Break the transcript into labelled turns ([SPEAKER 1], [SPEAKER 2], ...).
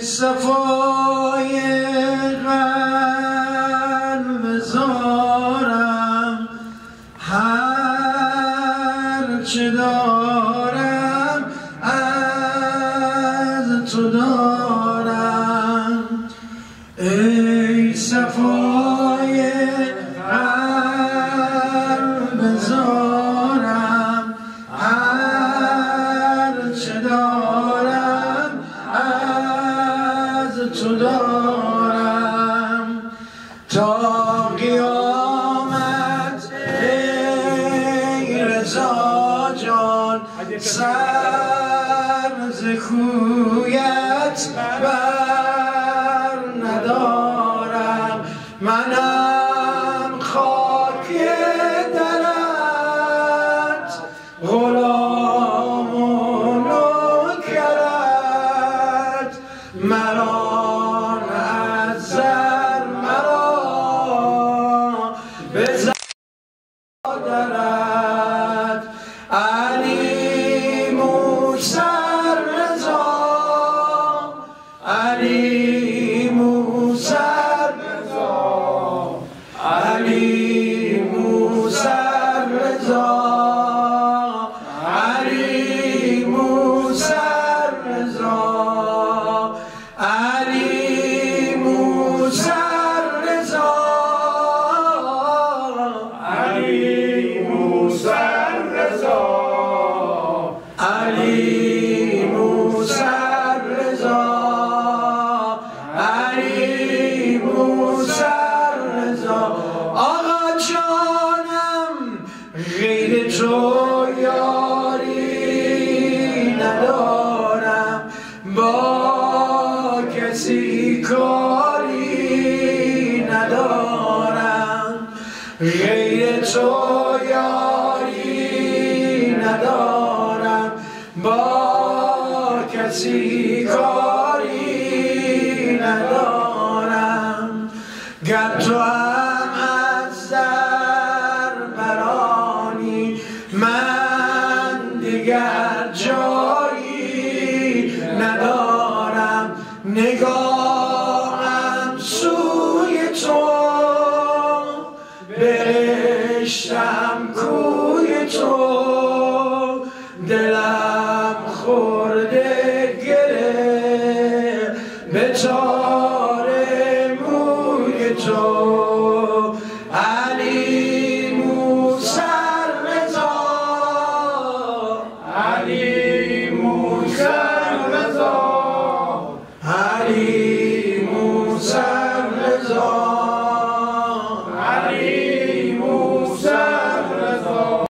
[SPEAKER 1] صفای قلب زارم هر چه دارم از تو دارم ای صفای قلب زارم هر چه دارم از تو دارم تا قیامت ای رضا جان سر ز کویت بر ندارم منم خاک درت غلام و نوکرت مرا نظر مرا به زادرت علی موسی رضا علی موسی رضا علی موسی رضا علی موسی رضا علی موسی رضا علی موسی رضا علی موسی رضا علی موسی رضا آقا جانم غیر تو یاری ندارم با کسی کاری ندارم غیر تو یاری ندارم با کسی کاری ندارم گر تو هم از در برانی من دیگر جایی ندارم نگاهم سوی تو برشتم کوی تو دلم خورده گره به تار موی تو